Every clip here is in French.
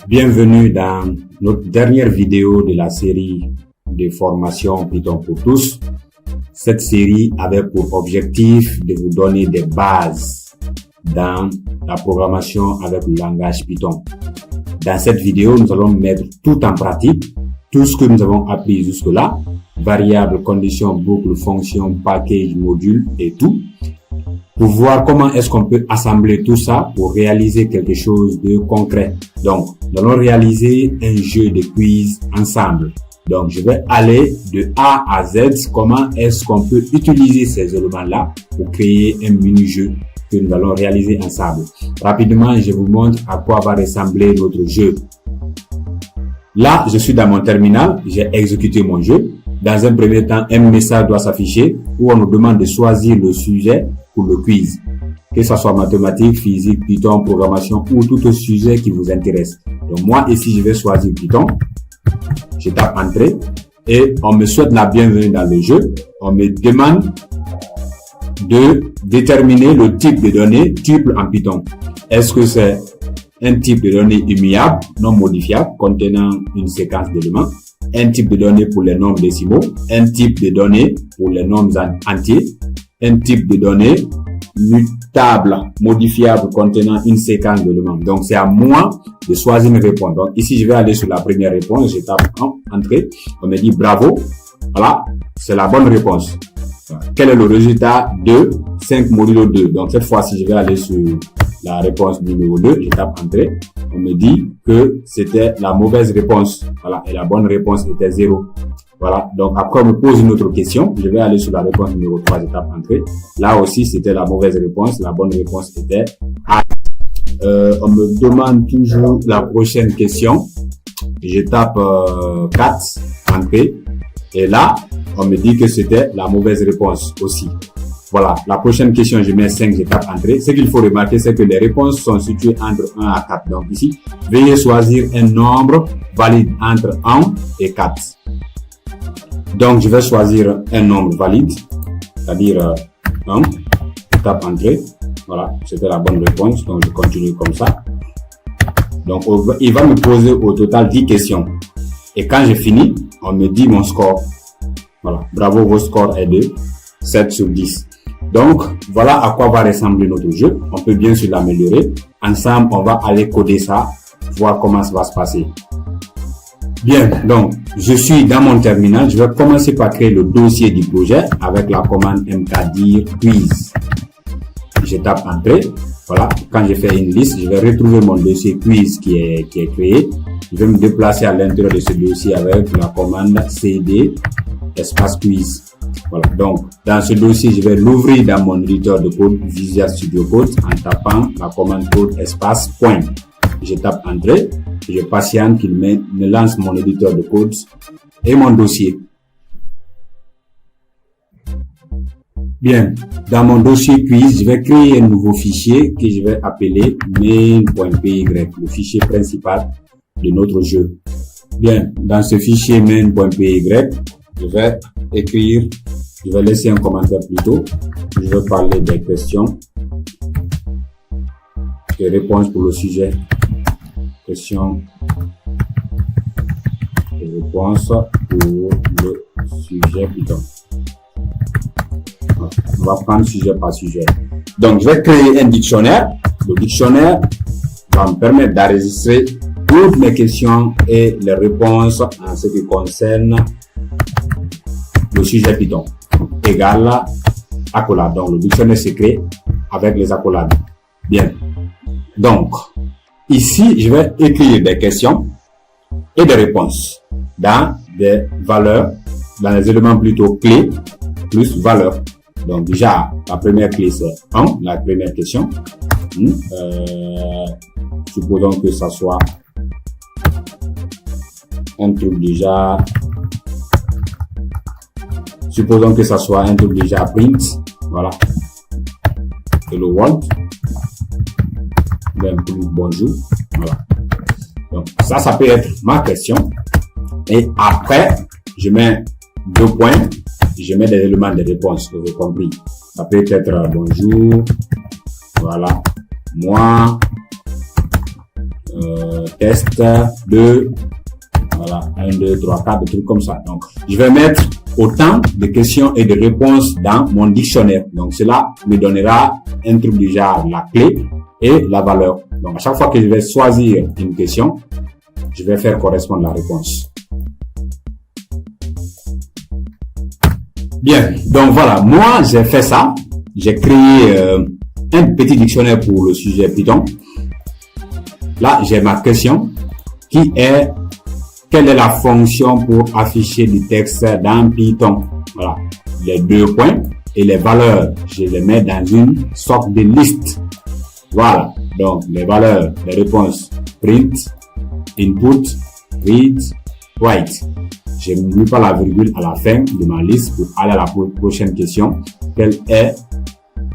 Bienvenue dans notre dernière vidéo de la série de formation Python pour tous. Cette série avait pour objectif de vous donner des bases dans la programmation avec le langage Python. Dans cette vidéo, nous allons mettre tout en pratique, tout ce que nous avons appris jusque-là, variables, conditions, boucles, fonctions, package, modules et tout, pour voir comment est-ce qu'on peut assembler tout ça pour réaliser quelque chose de concret. Donc, nous allons réaliser un jeu de quiz ensemble. Donc, je vais aller de A à Z, comment est-ce qu'on peut utiliser ces éléments-là pour créer un mini-jeu que nous allons réaliser ensemble. Rapidement, je vous montre à quoi va ressembler notre jeu. Là, je suis dans mon terminal, j'ai exécuté mon jeu. Dans un premier temps, un message doit s'afficher où on nous demande de choisir le sujet pour le quiz. Que ce soit mathématiques, physique, Python, programmation ou tout autre sujet qui vous intéresse. Donc moi, ici, je vais choisir Python. Je tape Entrée et on me souhaite la bienvenue dans le jeu. On me demande de déterminer le type de données tuple en Python. Est-ce que c'est un type de données immuable, non modifiable, contenant une séquence d'éléments, un type de données pour les nombres décimaux, un type de données pour les nombres entiers, un type de données mutable, modifiable, contenant une séquence d'éléments. Donc, c'est à moi de choisir une réponse. Donc, ici, je vais aller sur la première réponse. Je tape Entrée. On me dit bravo. Voilà, c'est la bonne réponse. Quel est le résultat de 5 modulo 2? Donc, cette fois-ci, je vais aller sur la réponse numéro 2. Je tape Entrée. On me dit que c'était la mauvaise réponse. Voilà, et la bonne réponse était 0. Voilà, donc après on me pose une autre question. Je vais aller sur la réponse numéro 3, je tape Entrée. Là aussi, c'était la mauvaise réponse. La bonne réponse était A. On me demande toujours la prochaine question. Je tape 4, Entrée. Et là, on me dit que c'était la mauvaise réponse aussi. Voilà, la prochaine question, je mets 5, je tape Entrée. Ce qu'il faut remarquer, c'est que les réponses sont situées entre 1 à 4. Donc ici, veuillez choisir un nombre valide entre 1 et 4. Donc, je vais choisir un nombre valide, c'est-à-dire 1. Je tape Entrée. Voilà, c'était la bonne réponse. Donc, je continue comme ça. Donc, il va me poser au total 10 questions. Et quand j'ai fini, on me dit mon score. Voilà, bravo, votre score est de 7 sur 10. Donc, voilà à quoi va ressembler notre jeu. On peut bien sûr l'améliorer. Ensemble, on va aller coder ça, voir comment ça va se passer. Bien, donc, je suis dans mon terminal. Je vais commencer par créer le dossier du projet avec la commande mkdir quiz. Je tape Entrée. Voilà, quand j'ai fait une liste, je vais retrouver mon dossier quiz qui est créé. Je vais me déplacer à l'intérieur de ce dossier avec la commande cd espace quiz. Voilà, donc, dans ce dossier, je vais l'ouvrir dans mon éditeur de code Visual Studio Code en tapant la commande code espace point. Je tape Entrée. Je patiente qu'il me lance mon éditeur de code et mon dossier. Bien, dans mon dossier quiz, je vais créer un nouveau fichier que je vais appeler main.py, le fichier principal de notre jeu. Bien, dans ce fichier main.py, je vais laisser un commentaire plutôt. Je vais parler des questions et réponses pour le sujet. Questions et réponses pour le sujet Python. On va prendre sujet par sujet. Donc, je vais créer un dictionnaire. Le dictionnaire va me permettre d'enregistrer toutes mes questions et les réponses en ce qui concerne le sujet Python. Égal accolade. Donc, le dictionnaire se crée avec les accolades. Bien. Donc, ici, je vais écrire des questions et des réponses dans des valeurs, dans les éléments plutôt clés plus valeurs. Donc déjà, la première clé c'est 1, la première question. Supposons que ça soit un truc déjà. Supposons que ça soit un truc déjà print. Voilà. Hello world. Bonjour. Voilà. Donc, ça peut être ma question. Et après, je mets 2 points. Je mets des éléments de réponse. Vous avez compris. Ça peut être bonjour. Voilà. Moi. test 2, voilà, 1, 2, 3, 4, des trucs comme ça. Donc, je vais mettre autant de questions et de réponses dans mon dictionnaire. Donc, cela me donnera un truc du genre la clé et la valeur. Donc, à chaque fois que je vais choisir une question, je vais faire correspondre la réponse. Bien, donc voilà, moi j'ai fait ça. J'ai créé un petit dictionnaire pour le sujet Python. Là, j'ai ma question qui est: quelle est la fonction pour afficher du texte dans Python? Voilà, les 2 points et les valeurs, je les mets dans une sorte de liste. Voilà, donc les valeurs, les réponses: print, input, read, write. Je ne mets pas la virgule à la fin de ma liste pour aller à la prochaine question. Quel est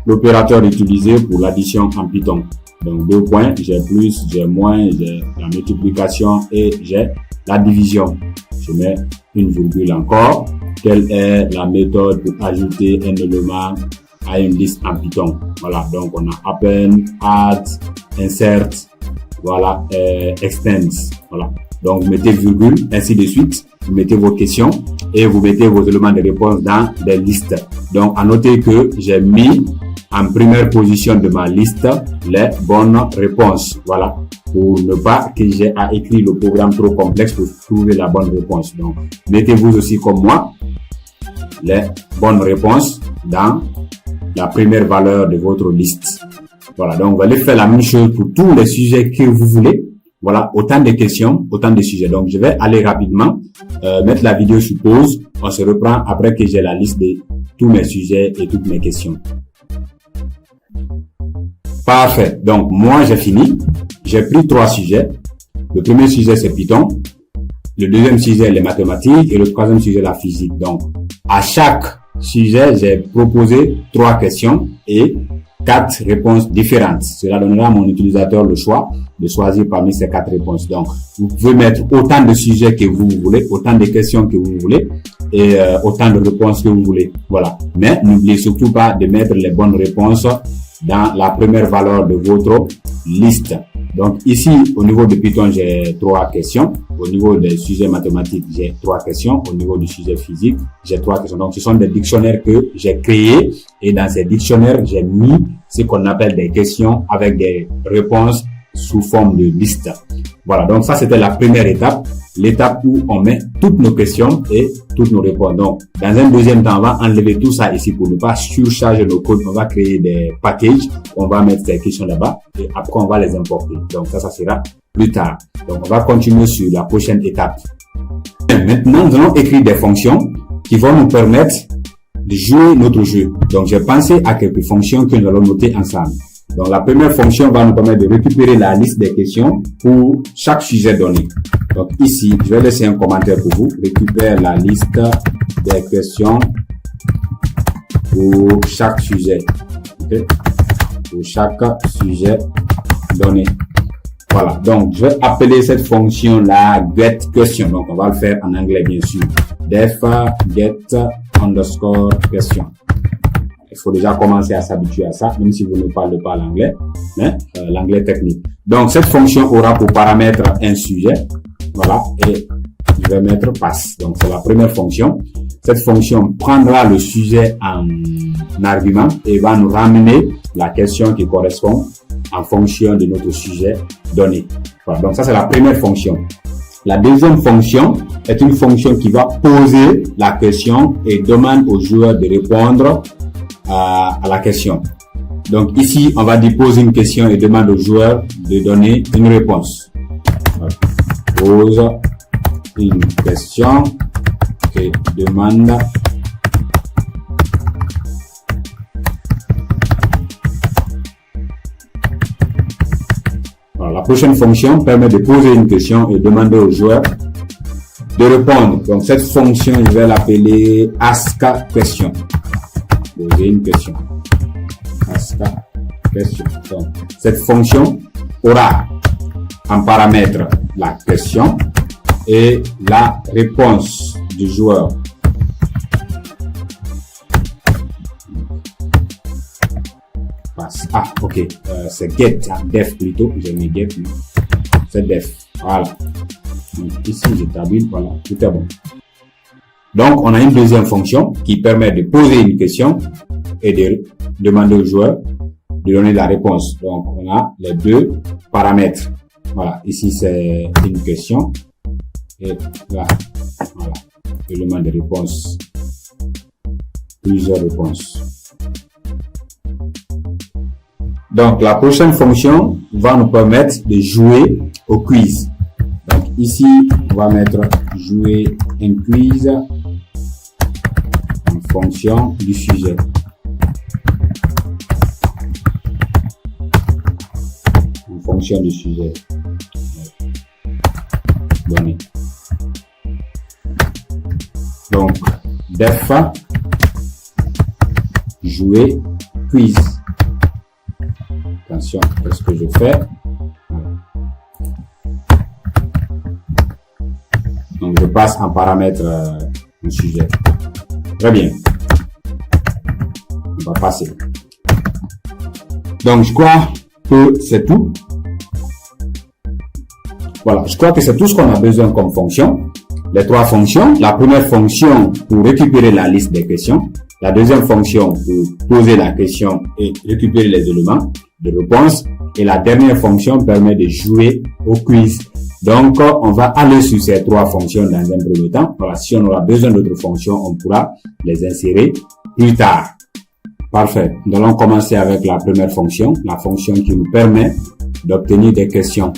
l'opérateur utilisé pour l'addition en Python? Donc 2 points, j'ai plus, j'ai moins, j'ai la multiplication et j'ai la division. Je mets une virgule encore. Quelle est la méthode pour ajouter un élément à une liste en Python? Voilà, donc on a append, add, insert, voilà, extend. Voilà. Donc, vous mettez virgule, ainsi de suite. Vous mettez vos questions et vous mettez vos éléments de réponse dans des listes. Donc, à noter que j'ai mis en première position de ma liste les bonnes réponses. Voilà. Pour ne pas que j'ai à écrire le programme trop complexe pour trouver la bonne réponse. Donc, mettez-vous aussi comme moi les bonnes réponses dans la première valeur de votre liste. Voilà. Donc, vous allez faire la même chose pour tous les sujets que vous voulez. Voilà, autant de questions, autant de sujets. Donc, je vais aller rapidement, mettre la vidéo sur pause. On se reprend après que j'ai la liste de tous mes sujets et toutes mes questions. Parfait. Donc, moi, j'ai fini. J'ai pris 3 sujets. Le premier sujet, c'est Python. Le deuxième sujet, les mathématiques. Et le troisième sujet, la physique. Donc, à chaque sujet, j'ai proposé 3 questions et 4 réponses différentes. Cela donnera à mon utilisateur le choix de choisir parmi ces 4 réponses. Donc, vous pouvez mettre autant de sujets que vous voulez, autant de questions que vous voulez et autant de réponses que vous voulez. Voilà. Mais n'oubliez surtout pas de mettre les bonnes réponses dans la première valeur de votre liste. Donc, ici, au niveau de Python, j'ai 3 questions. Au niveau des sujets mathématiques, j'ai 3 questions. Au niveau du sujet physique, j'ai 3 questions. Donc, ce sont des dictionnaires que j'ai créés. Et dans ces dictionnaires, j'ai mis ce qu'on appelle des questions avec des réponses sous forme de liste. Voilà. Donc, ça, c'était la première étape. L'étape où on met toutes nos questions et toutes nos réponses. Donc, dans un deuxième temps, on va enlever tout ça ici pour ne pas surcharger nos codes. On va créer des packages. On va mettre ces questions là-bas et après, on va les importer. Donc, ça sera plus tard. Donc, on va continuer sur la prochaine étape. Maintenant, nous allons écrire des fonctions qui vont nous permettre de jouer notre jeu. Donc, j'ai pensé à quelques fonctions que nous allons noter ensemble. Donc, la première fonction va nous permettre de récupérer la liste des questions pour chaque sujet donné. Donc, ici, je vais laisser un commentaire pour vous. Récupère la liste des questions pour chaque sujet. Okay? Pour chaque sujet donné. Voilà. Donc, je vais appeler cette fonction-là getQuestion. Donc, on va le faire en anglais, bien sûr. Def get_question. Il faut déjà commencer à s'habituer à ça, même si vous ne parlez pas l'anglais, mais l'anglais technique. Donc, cette fonction aura pour paramètre un sujet. Voilà. Et je vais mettre pass. Donc, c'est la première fonction. Cette fonction prendra le sujet en argument et va nous ramener la question qui correspond en fonction de notre sujet donné. Voilà. Donc, ça, c'est la première fonction. La deuxième fonction est une fonction qui va poser la question et demande au joueur de répondre à la question. Donc ici, on va poser une question et demande au joueur de donner une réponse. Pose une question et demande la prochaine fonction permet de poser une question et demander au joueur de répondre. Donc cette fonction, je vais l'appeler askQuestion. Poser une question. askQuestion. Donc, cette fonction aura en paramètre la question et la réponse du joueur. Ok, c'est get, def plutôt, j'ai mis get. c'est def. Voilà. Donc, ici, j'établis, voilà, tout est bon. Donc, on a une deuxième fonction qui permet de poser une question et de demander au joueur de donner la réponse. Donc, on a les deux paramètres. Voilà, ici, c'est une question. Et là, voilà, élément de réponse. Plusieurs réponses. Donc, la prochaine fonction va nous permettre de jouer au quiz. Donc, ici, on va mettre jouer un quiz en fonction du sujet. En fonction du sujet. Donné. Donc, def, jouer quiz. Attention, qu'est-ce que je fais? Donc, je passe en paramètre un sujet. Très bien. On va passer. Donc, je crois que c'est tout. Voilà, je crois que c'est tout ce qu'on a besoin comme fonction. Les trois fonctions. La première fonction pour récupérer la liste des questions. La deuxième fonction pour poser la question et récupérer les éléments de réponse. Et la dernière fonction permet de jouer au quiz. Donc, on va aller sur ces trois fonctions dans un premier temps. Voilà, si on aura besoin d'autres fonctions, on pourra les insérer plus tard. Parfait. Nous allons commencer avec la première fonction, la fonction qui nous permet d'obtenir des questions.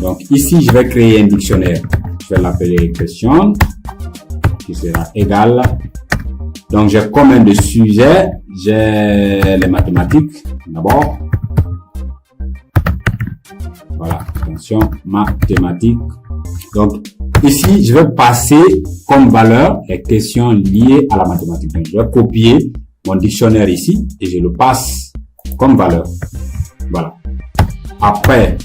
Donc, ici, je vais créer un dictionnaire. Je vais l'appeler question, qui sera égal. Donc, j'ai combien de sujets? J'ai les mathématiques, d'abord. Voilà, attention, mathématiques. Donc, ici, je vais passer comme valeur les questions liées à la mathématique. Donc, je vais copier mon dictionnaire ici et je le passe comme valeur. Voilà. Après,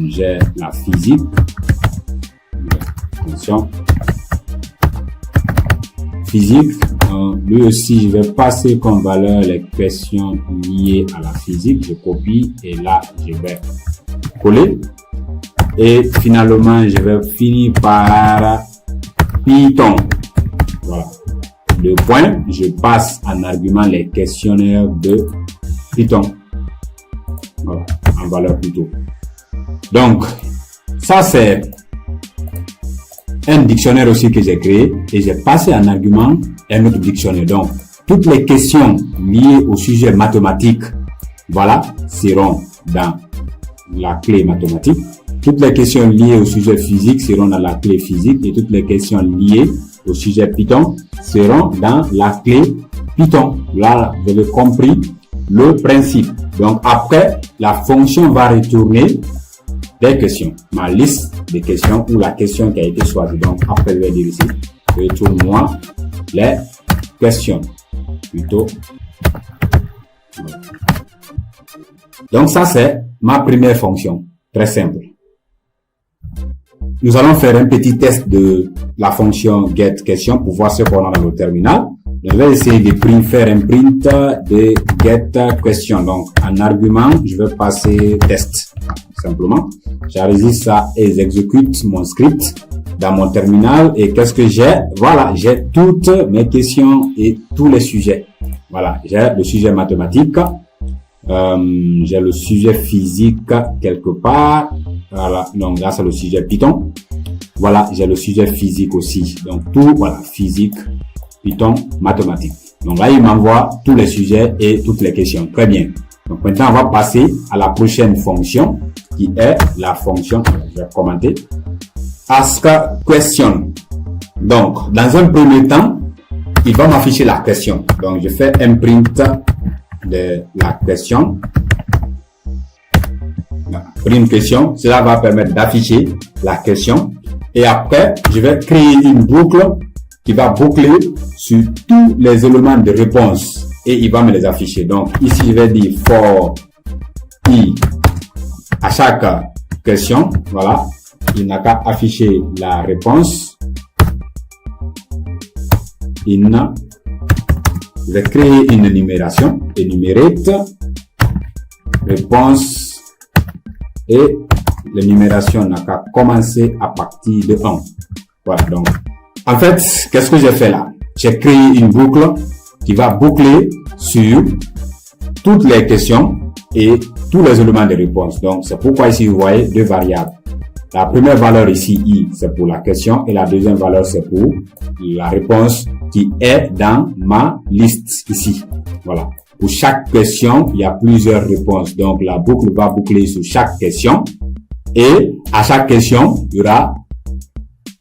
j'ai la physique. Attention. Physique. Lui aussi, je vais passer comme valeur les questions liées à la physique. Je copie et là, je vais coller. Et finalement, je vais finir par Python. Voilà. Deux points. Je passe en argument les questionnaires de Python. Voilà. En valeur plutôt. Donc, ça c'est un dictionnaire aussi que j'ai créé et j'ai passé en argument un autre dictionnaire. Donc, toutes les questions liées au sujet mathématique, voilà, seront dans la clé mathématique. Toutes les questions liées au sujet physique seront dans la clé physique et toutes les questions liées au sujet Python seront dans la clé Python. Là, vous avez compris le principe. Donc, après, la fonction va retourner des questions. Ma liste de questions ou la question qui a été choisie. Donc, après, je vais dire ici, retourne-moi les questions. Plutôt. Donc, ça, c'est ma première fonction. Très simple. Nous allons faire un petit test de la fonction getQuestion pour voir ce qu'on a dans le terminal. Je vais essayer de faire un print de getQuestion. Donc, en argument, je vais passer test, simplement. J'enregistre ça et j'exécute mon script dans mon terminal. Et qu'est-ce que j'ai? Voilà, j'ai toutes mes questions et tous les sujets. Voilà, j'ai le sujet mathématique. J'ai le sujet physique quelque part. Voilà, donc là, c'est le sujet Python. Voilà, j'ai le sujet physique aussi. Donc, tout, voilà, physique, Python, mathématiques. Donc là, il m'envoie tous les sujets et toutes les questions. Très bien. Donc maintenant, on va passer à la prochaine fonction qui est la fonction, je vais commenter, ask question. Donc, dans un premier temps, il va m'afficher la question. Donc, je fais un print de la question. Print question, cela va permettre d'afficher la question. Et après, je vais créer une boucle qui va boucler sur tous les éléments de réponse et il va me les afficher. Donc ici, je vais dire for i à chaque question. Voilà, il n'a qu'à afficher la réponse. Je vais créer une énumération, énumérate, réponse et l'énumération n'a qu'à commencer à partir de 1. Voilà, donc, en fait, qu'est-ce que j'ai fait là? J'ai créé une boucle qui va boucler sur toutes les questions et tous les éléments de réponse. Donc, c'est pourquoi ici, vous voyez deux variables. La première valeur ici, I, c'est pour la question et la deuxième valeur, c'est pour la réponse qui est dans ma liste ici. Voilà. Pour chaque question, il y a plusieurs réponses. Donc, la boucle va boucler sur chaque question et à chaque question, il y aura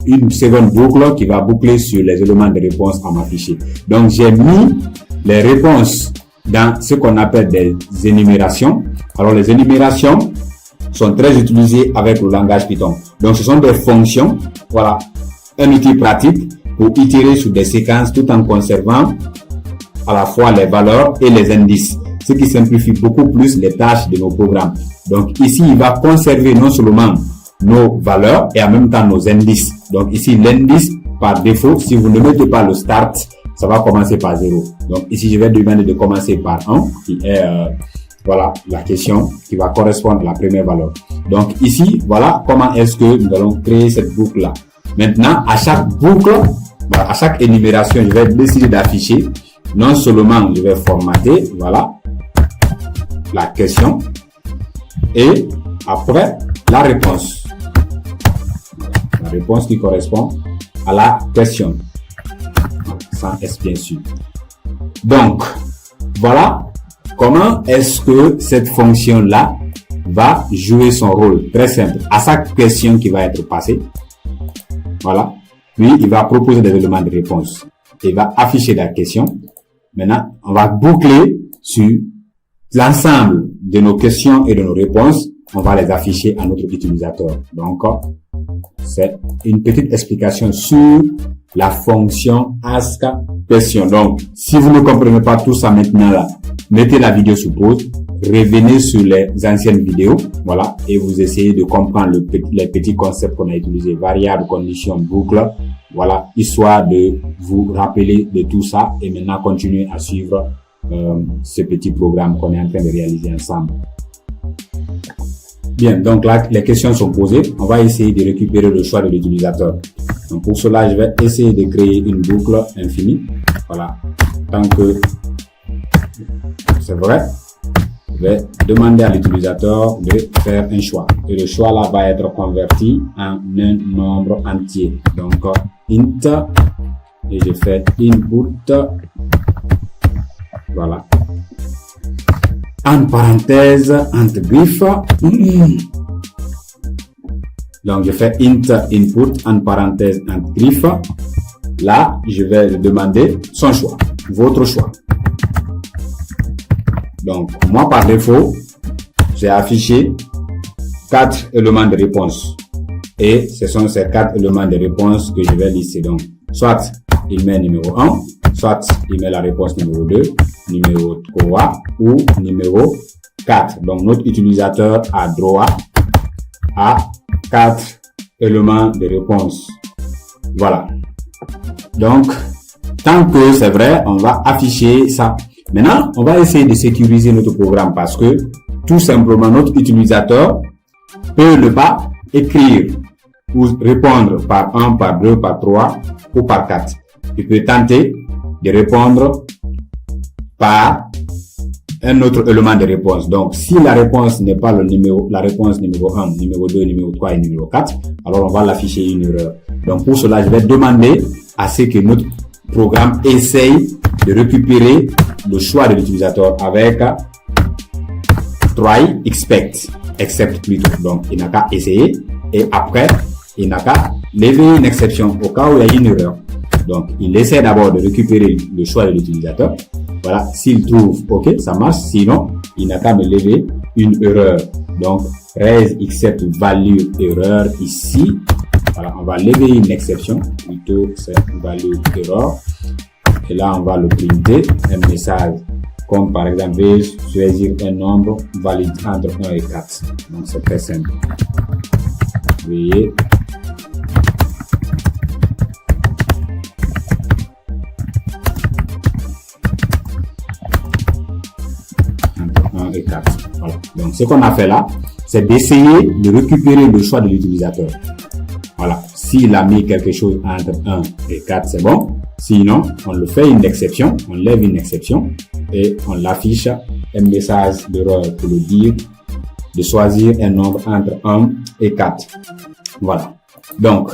une seconde boucle qui va boucler sur les éléments de réponse à m'afficher. Donc, j'ai mis les réponses dans ce qu'on appelle des énumérations. Alors, les énumérations sont très utilisées avec le langage Python. Donc, ce sont des fonctions, voilà, un outil pratique pour itérer sur des séquences tout en conservant à la fois les valeurs et les indices, ce qui simplifie beaucoup plus les tâches de nos programmes. Donc, ici, il va conserver non seulement nos valeurs et en même temps nos indices. Donc, ici, l'indice, par défaut, si vous ne mettez pas le start, ça va commencer par 0. Donc, ici, je vais demander de commencer par 1, qui est, voilà, la question qui va correspondre à la première valeur. Donc, ici, voilà comment est-ce que nous allons créer cette boucle-là. Maintenant, à chaque boucle, voilà, à chaque énumération, je vais décider d'afficher. Non seulement je vais formater, voilà, la question et après la réponse. La réponse qui correspond à la question. Sans S bien sûr. Donc, voilà comment est-ce que cette fonction-là va jouer son rôle. Très simple. À chaque question qui va être passée, voilà, puis il va proposer des éléments de réponse. Il va afficher la question. Maintenant, on va boucler sur l'ensemble de nos questions et de nos réponses. On va les afficher à notre utilisateur. Donc, c'est une petite explication sur la fonction Ask Question. Donc, si vous ne comprenez pas tout ça maintenant là, mettez la vidéo sous pause, revenez sur les anciennes vidéos, voilà, et vous essayez de comprendre les petits concepts qu'on a utilisés, variables, conditions, boucles, voilà, histoire de vous rappeler de tout ça et maintenant continuer à suivre ce petit programme qu'on est en train de réaliser ensemble. Bien, donc là, les questions sont posées. On va essayer de récupérer le choix de l'utilisateur. Donc pour cela, je vais essayer de créer une boucle infinie. Voilà, tant que c'est vrai, je vais demander à l'utilisateur de faire un choix. Et le choix là va être converti en un nombre entier. Donc, int, et je fais input, voilà, en parenthèse, entre griffes. Donc, je fais int input, en parenthèse, entre griffes. Là, je vais lui demander son choix, votre choix. Donc, moi, par défaut, j'ai affiché 4 éléments de réponse. Et ce sont ces 4 éléments de réponse que je vais lister. Donc, soit il met numéro 1, soit il met la réponse numéro 2, numéro 3 ou numéro 4. Donc, notre utilisateur a droit à 4 éléments de réponse. Voilà. Donc, tant que c'est vrai, on va afficher ça. Maintenant, on va essayer de sécuriser notre programme parce que tout simplement, notre utilisateur peut ne pas écrire ou répondre par 1, par 2, par 3 ou par 4. Il peut tenter de répondre par un autre élément de réponse. Donc, si la réponse n'est pas la réponse numéro 1, numéro 2, numéro 3 et numéro 4, alors on va l'afficher une erreur. Donc, pour cela, je vais demander à ce que notre programme essaye de récupérer le choix de l'utilisateur avec try except plutôt. Donc, il n'a qu'à essayer et après, il n'a qu'à lever une exception au cas où il y a une erreur. Donc, il essaie d'abord de récupérer le choix de l'utilisateur. Voilà, s'il trouve OK, ça marche. Sinon, il n'a qu'à me lever une erreur. Donc, raise except value erreur ici. Voilà, on va lever une exception. Plutôt, c'est value error. Et là, on va le printer, un message comme par exemple, veuillez choisir un nombre valide entre 1 et 4. Donc, c'est très simple. Veuillez entre 1 et 4. Voilà. Donc, ce qu'on a fait là, c'est d'essayer de récupérer le choix de l'utilisateur. Voilà. S'il a mis quelque chose entre 1 et 4, c'est bon. Sinon, on le fait une exception, on lève une exception et on l'affiche un message d'erreur pour le dire de choisir un nombre entre 1 et 4. Voilà. Donc,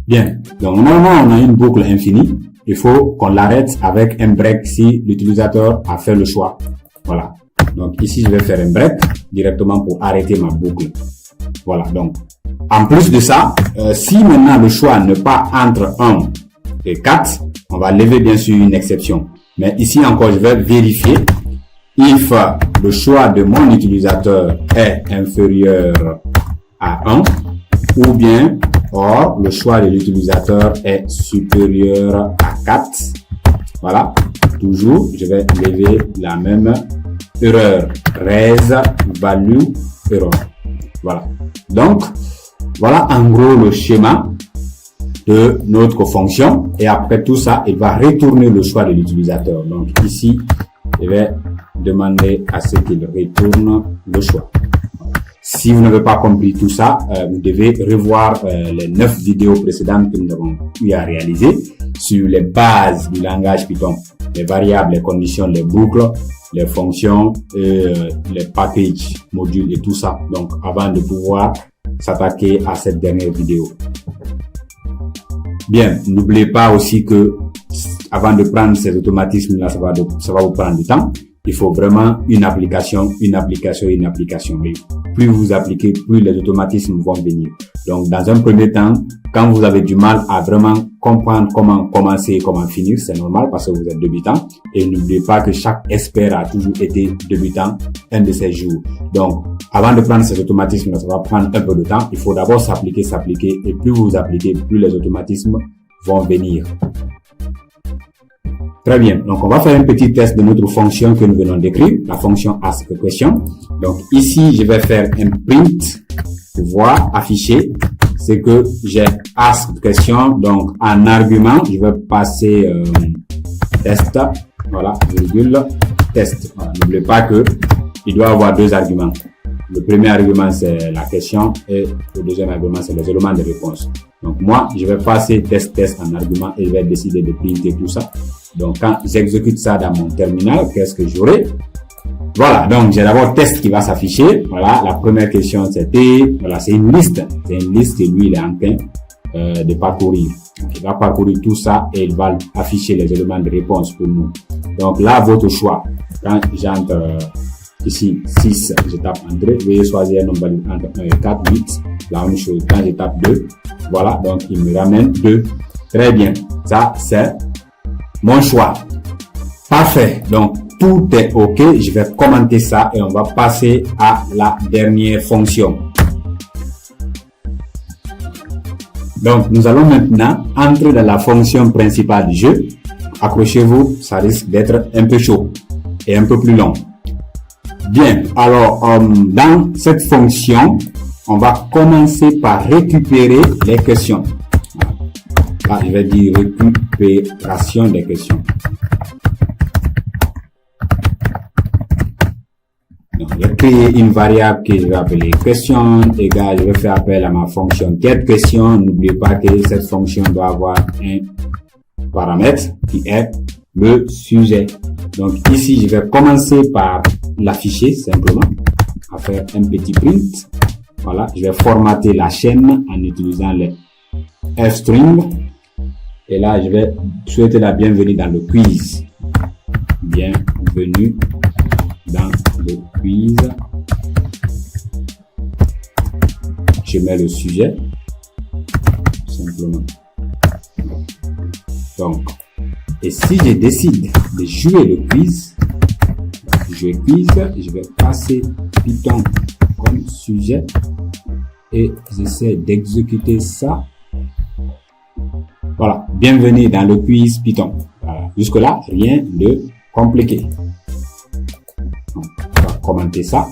bien. Donc, normalement, on a une boucle infinie. Il faut qu'on l'arrête avec un break si l'utilisateur a fait le choix. Voilà. Donc, ici, je vais faire un break directement pour arrêter ma boucle. Voilà. Donc, en plus de ça, si maintenant le choix n'est pas entre 1 et 4, on va lever bien sûr une exception. Mais ici encore, je vais vérifier if le choix de mon utilisateur est inférieur à 1 ou bien or le choix de l'utilisateur est supérieur à 4. Voilà. Toujours, je vais lever la même erreur. Raise value error. Voilà. Donc, voilà en gros le schéma de notre fonction. Et après tout ça, il va retourner le choix de l'utilisateur. Donc ici, je vais demander à ce qu'il retourne le choix. Si vous n'avez pas compris tout ça, vous devez revoir les 9 vidéos précédentes que nous avons eu à réaliser sur les bases du langage Python. Les variables, les conditions, les boucles, les fonctions, les packages, modules et tout ça. Donc avant de pouvoir s'attaquer à cette dernière vidéo. Bien, n'oubliez pas aussi que avant de prendre ces automatismes là, ça va vous prendre du temps. Il faut vraiment une application. Mais plus vous appliquez, plus les automatismes vont venir. Donc, dans un premier temps, quand vous avez du mal à vraiment comprendre comment commencer et comment finir, c'est normal parce que vous êtes débutant. Et n'oubliez pas que chaque expert a toujours été débutant un de ces jours. Donc, avant de prendre ces automatismes, ça va prendre un peu de temps. Il faut d'abord s'appliquer. Et plus vous appliquez, plus les automatismes vont venir. Très bien. Donc, on va faire un petit test de notre fonction que nous venons d'écrire, la fonction askQuestion. Donc, ici, je vais faire un print pour voir, afficher ce que j'ai askQuestion. Donc, en argument, je vais passer test, voilà, virgule, test. Voilà. N'oubliez pas que il doit avoir 2 arguments. Le premier argument, c'est la question et le deuxième argument, c'est les éléments de réponse. Donc, moi, je vais passer test en argument et je vais décider de printer tout ça. Donc, quand j'exécute ça dans mon terminal, qu'est-ce que j'aurai? Voilà, donc j'ai d'abord test qui va s'afficher. Voilà, la première question c'était, voilà, c'est une liste. C'est une liste et lui, il est en train de parcourir. Donc, il va parcourir tout ça et il va afficher les éléments de réponse pour nous. Donc là, votre choix. Quand j'entre ici 6, je tape Entrée. Veuillez choisir un nombre entre 1 et 4, 8. La même chose, quand je tape 2, voilà, donc il me ramène 2. Très bien, ça c'est mon choix. Parfait. Donc, tout est OK. Je vais commenter ça et on va passer à la dernière fonction. Donc, nous allons maintenant entrer dans la fonction principale du jeu. Accrochez-vous, ça risque d'être un peu chaud et un peu plus long. Bien. Alors, dans cette fonction, on va commencer par récupérer les questions. Là, je vais dire récupération des questions. Donc, je vais créer une variable que je vais appeler question égale, je vais faire appel à ma fonction getQuestion. N'oubliez pas que cette fonction doit avoir un paramètre qui est le sujet. Donc, ici, je vais commencer par l'afficher simplement, à faire un petit print. Voilà, je vais formater la chaîne en utilisant les fstring. Et là, je vais souhaiter la bienvenue dans le quiz. Bienvenue dans le quiz. Je mets le sujet. Simplement. Donc, et si je décide de jouer le quiz, je vais passer Python comme sujet et j'essaie d'exécuter ça. Voilà, bienvenue dans le quiz Python. Voilà. Jusque-là, rien de compliqué. Donc, on va commenter ça.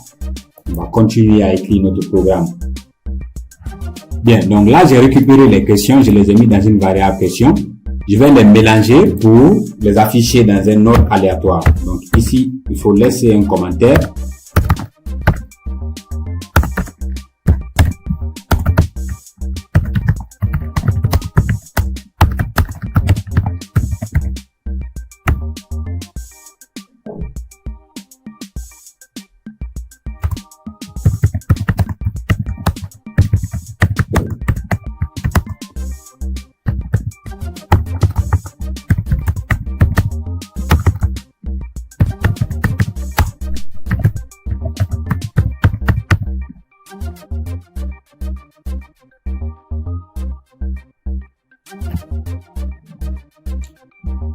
On va continuer à écrire notre programme. Bien, donc là, j'ai récupéré les questions, je les ai mis dans une variable question. je vais les mélanger pour les afficher dans un ordre aléatoire. Donc ici, il faut laisser un commentaire.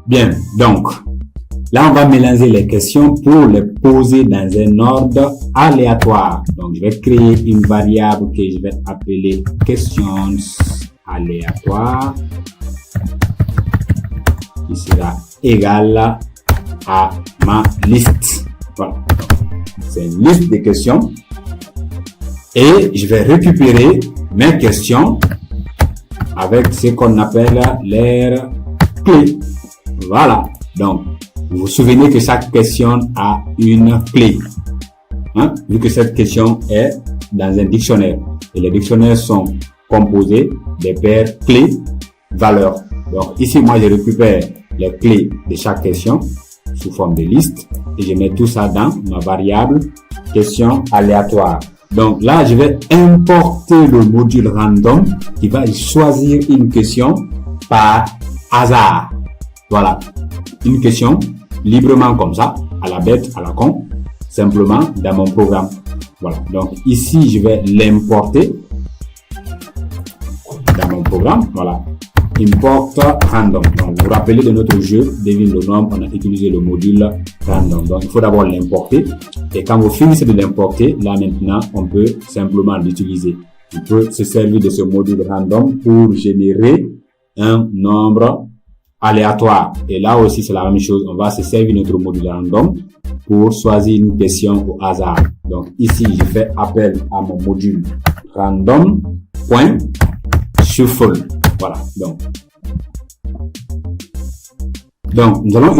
Bien, donc, là, on va mélanger les questions pour les poser dans un ordre aléatoire. Donc, je vais créer une variable que je vais appeler questions aléatoires, qui sera égale à ma liste. Voilà. C'est une liste de questions. Et je vais récupérer mes questions avec ce qu'on appelle l'air clé. Voilà. Donc, vous vous souvenez que chaque question a une clé. Hein? Vu que cette question est dans un dictionnaire. Et les dictionnaires sont composés des paires clés valeurs. Donc, ici, moi, je récupère les clés de chaque question sous forme de liste. Et je mets tout ça dans ma variable question aléatoire. Donc là, je vais importer le module random qui va choisir une question par hasard. Voilà. Une question librement comme ça, à la bête, à la con, simplement dans mon programme. Voilà. Donc ici, je vais l'importer dans mon programme. Voilà. Import random. Donc, vous vous rappelez de notre jeu, devine le nom, on a utilisé le module random. Donc, il faut d'abord l'importer. Et quand vous finissez de l'importer, là maintenant, on peut simplement l'utiliser. On peut se servir de ce module random pour générer un nombre aléatoire. Et là aussi, c'est la même chose. On va se servir de notre module random pour choisir une question au hasard. Donc, ici, je fais appel à mon module random.shuffle. Voilà. Donc, nous allons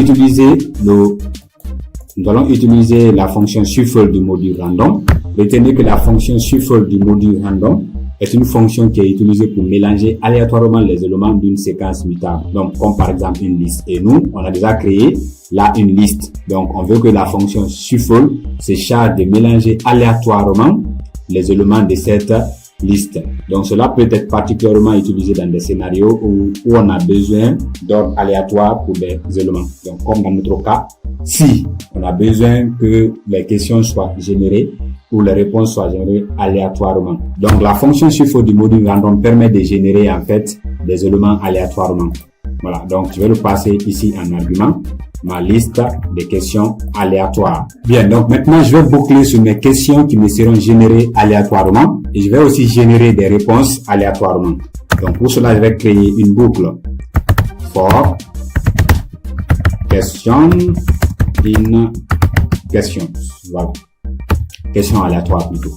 utiliser la fonction shuffle du module random. Retenez que la fonction shuffle du module random est une fonction qui est utilisée pour mélanger aléatoirement les éléments d'une séquence mutable. Donc, comme par exemple une liste. Et nous, on a déjà créé là une liste. Donc, on veut que la fonction shuffle se charge de mélanger aléatoirement les éléments de cette liste. Donc, cela peut être particulièrement utilisé dans des scénarios où on a besoin d'ordre aléatoire pour des éléments. Donc, comme dans notre cas, si on a besoin que les questions soient générées ou les réponses soient générées aléatoirement. Donc, la fonction shuffle du module random permet de générer en fait des éléments aléatoirement. Voilà. Donc, je vais le passer ici en argument. Ma liste de questions aléatoires. Bien, donc maintenant, je vais boucler sur mes questions qui me seront générées aléatoirement et je vais aussi générer des réponses aléatoirement. Donc, pour cela, je vais créer une boucle for question in questions. Voilà. Questions aléatoires plutôt.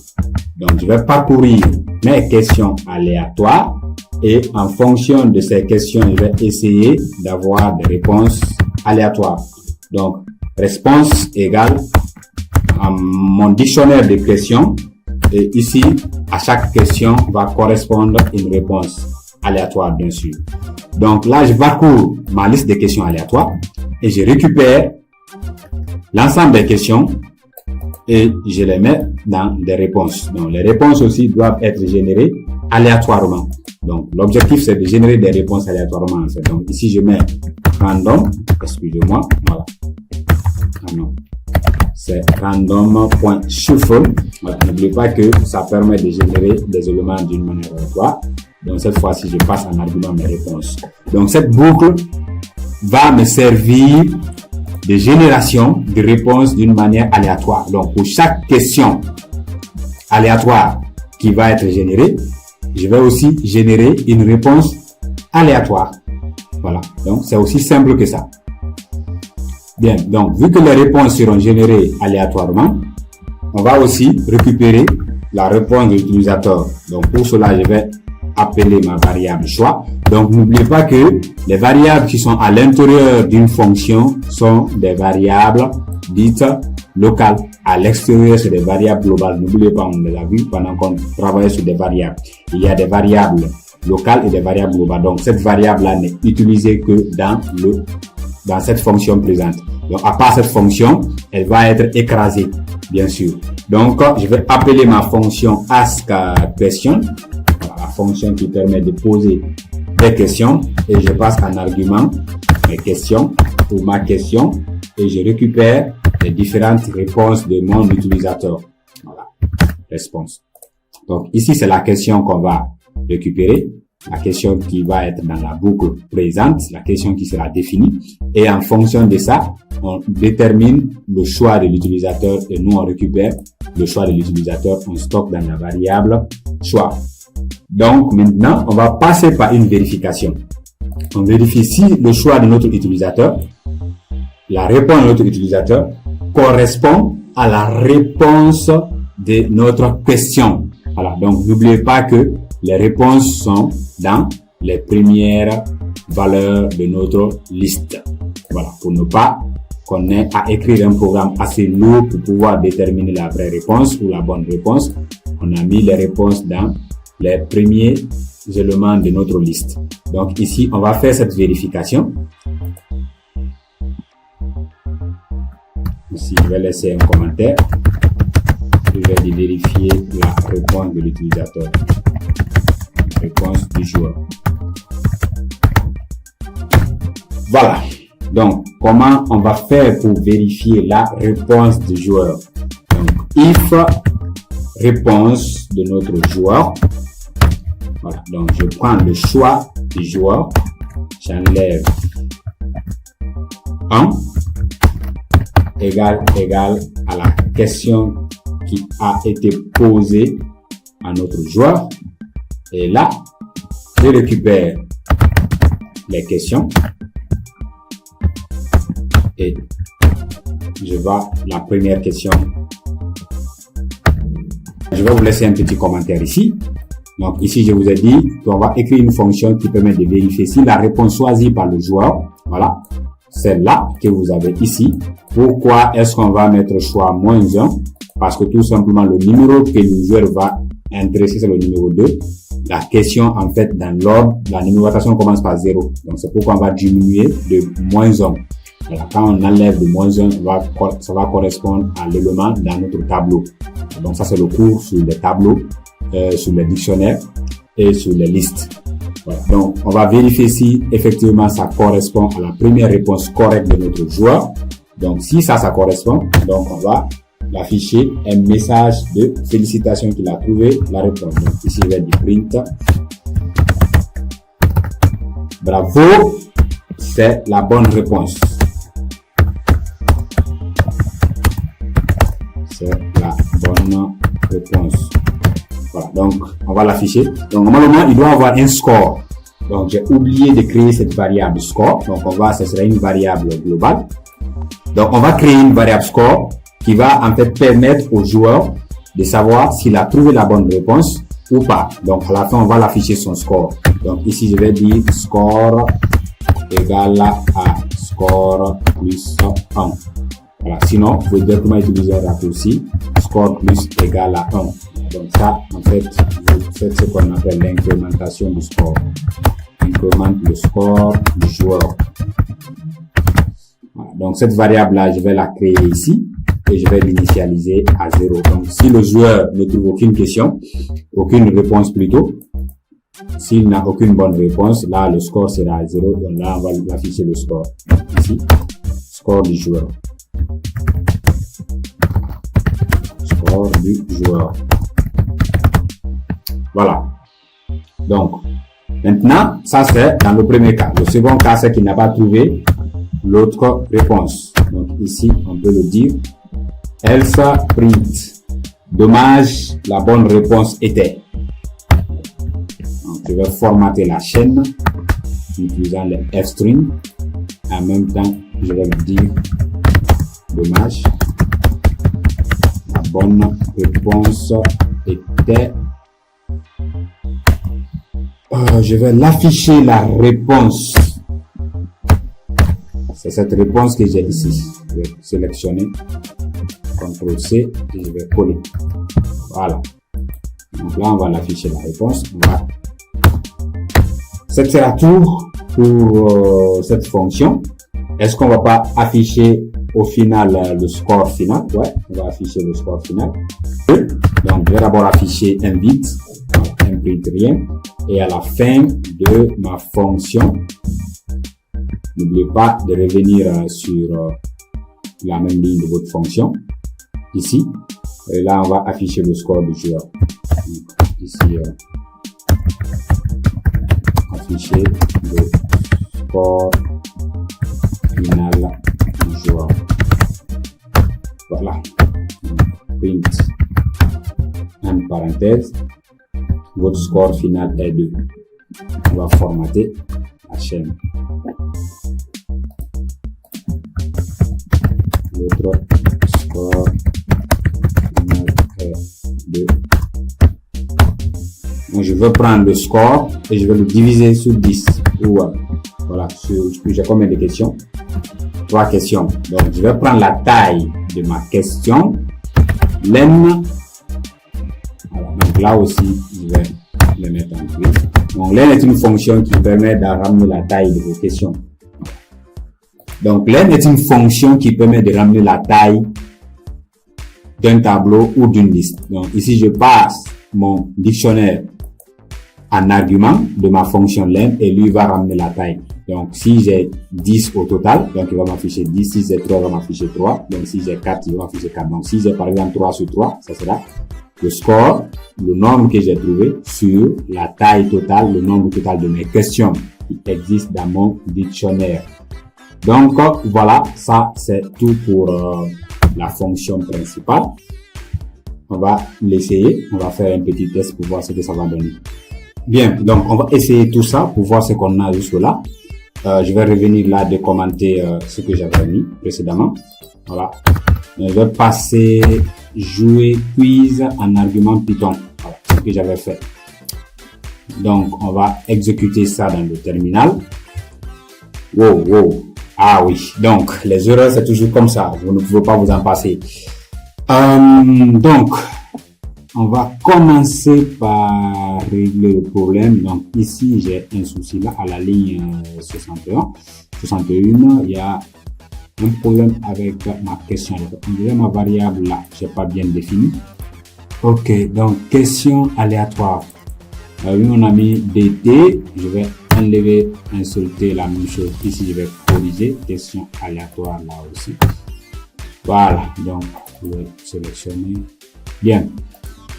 Donc, je vais parcourir mes questions aléatoires et en fonction de ces questions, je vais essayer d'avoir des réponses aléatoires. Donc, réponse égale à mon dictionnaire de questions. Et ici, à chaque question va correspondre une réponse aléatoire, bien sûr. Donc là, je parcours ma liste de questions aléatoires et je récupère l'ensemble des questions et je les mets dans des réponses. Donc, les réponses aussi doivent être générées aléatoirement. Donc, l'objectif, c'est de générer des réponses aléatoirement. Donc, ici, je mets random, excusez-moi, voilà. Ah non, c'est random.shuffle. Voilà, n'oubliez pas que ça permet de générer des éléments d'une manière aléatoire. Donc, cette fois-ci, je passe en argument mes réponses. Donc, cette boucle va me servir de génération de réponses d'une manière aléatoire. Donc, pour chaque question aléatoire qui va être générée, je vais aussi générer une réponse aléatoire. Voilà. Donc, c'est aussi simple que ça. Bien. Donc, vu que les réponses seront générées aléatoirement, on va aussi récupérer la réponse de l'utilisateur. Donc, pour cela, je vais appeler ma variable choix. Donc, n'oubliez pas que les variables qui sont à l'intérieur d'une fonction sont des variables dites locales. À l'extérieur, c'est des variables globales. N'oubliez pas, on les a vu pendant qu'on travaillait sur des variables. Il y a des variables locales et des variables globales. Donc, cette variable-là n'est utilisée que dans cette fonction présente. Donc, à part cette fonction, elle va être écrasée, bien sûr. Donc, je vais appeler ma fonction askQuestion, la fonction qui permet de poser des questions, et je passe en argument mes questions ou ma question, et je récupère les différentes réponses de mon utilisateur. Voilà, réponse. Donc, ici, c'est la question qu'on va récupérer, la question qui va être dans la boucle présente, la question qui sera définie, et en fonction de ça, on détermine le choix de l'utilisateur et nous on récupère le choix de l'utilisateur, on stocke dans la variable choix. Donc maintenant, on va passer par une vérification. On vérifie si le choix de notre utilisateur, la réponse de notre utilisateur, correspond à la réponse de notre question. Voilà, donc n'oubliez pas que les réponses sont dans les premières valeurs de notre liste. Voilà, pour ne pas qu'on ait à écrire un programme assez lourd pour pouvoir déterminer la vraie réponse ou la bonne réponse. On a mis les réponses dans les premiers éléments de notre liste. Donc ici, on va faire cette vérification. Ici, je vais laisser un commentaire. Je vais vérifier la réponse de l'utilisateur. Réponse du joueur. Voilà. Donc, comment on va faire pour vérifier la réponse du joueur? Donc, if réponse de notre joueur. Voilà. Donc, je prends le choix du joueur. J'enlève 1 égale à la question qui a été posée à notre joueur. Et là, je récupère les questions. Et je vais la première question. Je vais vous laisser un petit commentaire ici. Donc ici, je vous ai dit qu'on va écrire une fonction qui permet de vérifier si la réponse choisie par le joueur, voilà, celle-là que vous avez ici. Pourquoi est-ce qu'on va mettre choix -1? Parce que tout simplement, le numéro que le joueur va intéresser, c'est le numéro 2. La question, en fait, dans l'ordre, la numérotation commence par 0. Donc c'est pourquoi on va diminuer de -1. Voilà, quand on enlève de -1, ça va correspondre à l'élément dans notre tableau. Donc ça, c'est le cours sur les tableaux, sur les dictionnaires et sur les listes. Voilà. Donc, on va vérifier si effectivement ça correspond à la première réponse correcte de notre joueur. Donc, si ça correspond, donc on va afficher un message de félicitations qu'il a trouvé la réponse. Donc, ici, je vais dire print. Bravo, c'est la bonne réponse. C'est la bonne réponse. Voilà, donc on va l'afficher. Donc normalement, il doit avoir un score. Donc j'ai oublié de créer cette variable score. Donc ce sera une variable globale. Donc on va créer une variable score qui va en fait permettre au joueur de savoir s'il a trouvé la bonne réponse ou pas. Donc à la fin, on va l'afficher son score. Donc ici, je vais dire score égale à score plus 1. Voilà. Sinon, vous pouvez directement utiliser un raccourci score plus égale à 1. Donc ça, en fait, vous faites ce qu'on appelle l'incrémentation du score. Incrémente le score du joueur. Voilà. Donc cette variable-là, je vais la créer ici et je vais l'initialiser à 0. Donc si le joueur ne trouve aucune question, aucune réponse plutôt, s'il n'a aucune bonne réponse, là le score sera à 0. Donc là, on va afficher le score. Ici, score du joueur. Score du joueur. Voilà. Donc, maintenant, ça c'est dans le premier cas. Le second cas, c'est qu'il n'a pas trouvé l'autre réponse. Donc ici, on peut le dire. Else print. Dommage, la bonne réponse était. Donc, je vais formater la chaîne en utilisant le f-string. En même temps, je vais le dire. Dommage. La bonne réponse était Je vais l'afficher la réponse. C'est cette réponse que j'ai ici. Je vais sélectionner CTRL-C et je vais coller. Voilà. Donc là, on va l'afficher la réponse. Voilà. Ce sera tout pour cette fonction. Est-ce qu'on va pas afficher au final le score final? Ouais, on va afficher le score final. Donc, je vais d'abord afficher un vide, un print rien. Et à la fin de ma fonction, n'oubliez pas de revenir sur la même ligne de votre fonction. Ici. Et là, on va afficher le score du joueur. Donc, ici, afficher le score final du joueur. Voilà. Print en parenthèse. Votre score final est 2. On va formater la chaîne. Votre score final est 2. Donc, je veux prendre le score et je vais le diviser sur 10. Ou, voilà, j'ai combien de questions? 3 questions. Donc, je vais prendre la taille de ma question. Len. Voilà, donc là aussi, je vais le mettre en plus. Donc, len est une fonction qui permet de ramener la taille de vos questions. Donc, len est une fonction qui permet de ramener la taille d'un tableau ou d'une liste. Donc, ici, je passe mon dictionnaire en argument de ma fonction len et lui va ramener la taille. Donc, si j'ai 10 au total, donc il va m'afficher 10. Si j'ai 3, il va m'afficher 3. Donc, si j'ai 4, il va m'afficher 4. Donc, si j'ai par exemple 3 sur 3, ça sera le score, le nombre que j'ai trouvé sur la taille totale, le nombre total de mes questions qui existent dans mon dictionnaire. Donc, voilà, ça c'est tout pour la fonction principale. On va l'essayer. On va faire un petit test pour voir ce que ça va donner. Bien, donc on va essayer tout ça pour voir ce qu'on a jusque là. Je vais revenir là de commenter ce que j'avais mis précédemment. Voilà. Je vais passer jouer quiz en argument Python. Voilà, ce que j'avais fait. Donc on va exécuter ça dans le terminal. Wow. Ah oui. Donc les erreurs c'est toujours comme ça. Vous ne pouvez pas vous en passer. Donc on va commencer par régler le problème. Donc ici, j'ai un souci là à la ligne 61. Il y a un problème avec ma question. On dirait ma variable là, j'ai pas bien défini. Ok, donc question aléatoire. Oui, on a mis DT. Je vais enlever, insulter la même chose. Ici, je vais corriger question aléatoire là aussi. Voilà, donc je vais sélectionner. Bien.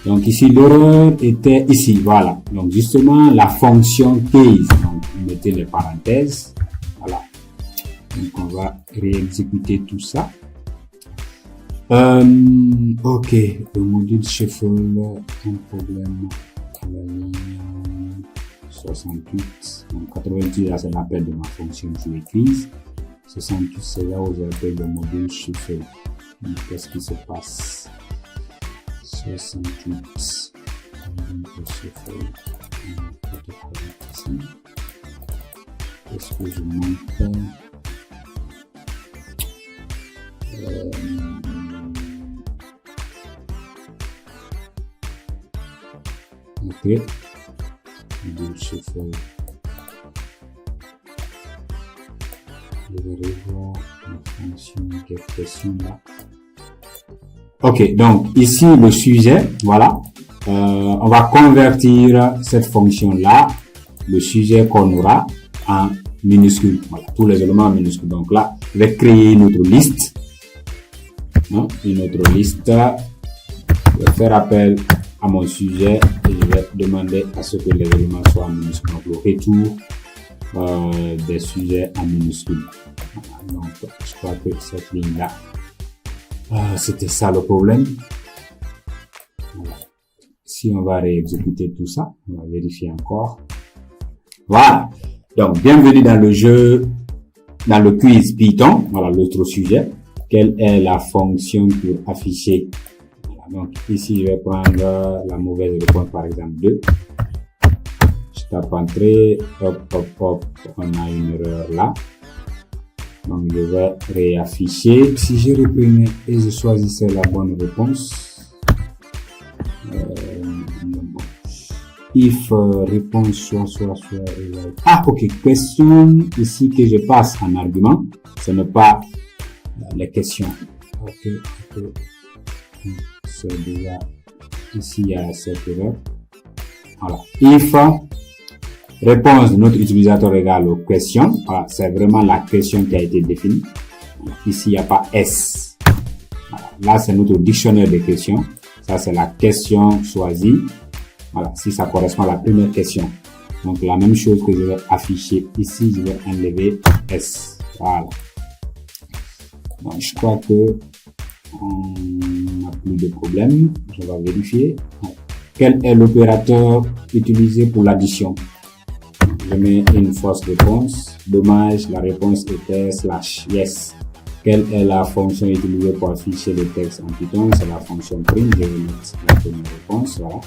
Donc ici, l'erreur était ici, voilà. Donc justement, la fonction case. Donc, vous mettez les parenthèses. Voilà. Donc on va réexécuter tout ça. Ok, le module shuffle, un problème à la ligne 68. Donc 88, là, c'est l'appel de ma fonction jouer quiz. 68, c'est là où j'appelle le module shuffle. Donc qu'est-ce qui se passe? 68. Est-ce que je monte? Ok. Je vais revoir la fonction question là. Ok, donc ici le sujet, voilà, on va convertir cette fonction-là, le sujet qu'on aura en minuscule, voilà, tous les éléments en minuscule. Donc là, je vais créer une autre liste, hein, une autre liste, je vais faire appel à mon sujet et je vais demander à ce que les éléments soient en minuscule. Donc le retour des sujets en minuscule. Voilà, donc je crois que cette ligne-là, c'était ça le problème. Voilà. Si on va réexécuter tout ça, on va vérifier encore. Voilà. Donc, bienvenue dans le jeu, dans le quiz Python. Voilà l'autre sujet. Quelle est la fonction pour afficher? Voilà. Donc, ici, je vais prendre la mauvaise réponse, par exemple 2. Je tape entrée, hop, on a une erreur là. Donc, je vais réafficher. Si je reprenais et je choisissais la bonne réponse, if réponse soit. Ah, ok, question ici que je passe en argument, ce n'est pas les questions. Ok. C'est déjà ici, il y a cette erreur. Voilà. If réponse de notre utilisateur égale aux questions. Voilà, c'est vraiment la question qui a été définie. Ici, il n'y a pas S. Voilà. Là, c'est notre dictionnaire de questions. Ça, c'est la question choisie. Voilà, si ça correspond à la première question. Donc, la même chose que je vais afficher ici, je vais enlever S. Voilà. Donc, je crois que on n'a plus de problème. Je vais vérifier. Quel est l'opérateur utilisé pour l'addition? Je mets une fausse réponse. Dommage, la réponse était / yes. Quelle est la fonction utilisée pour afficher le texte en Python? C'est la fonction print. Je vais mettre la première réponse. Voilà.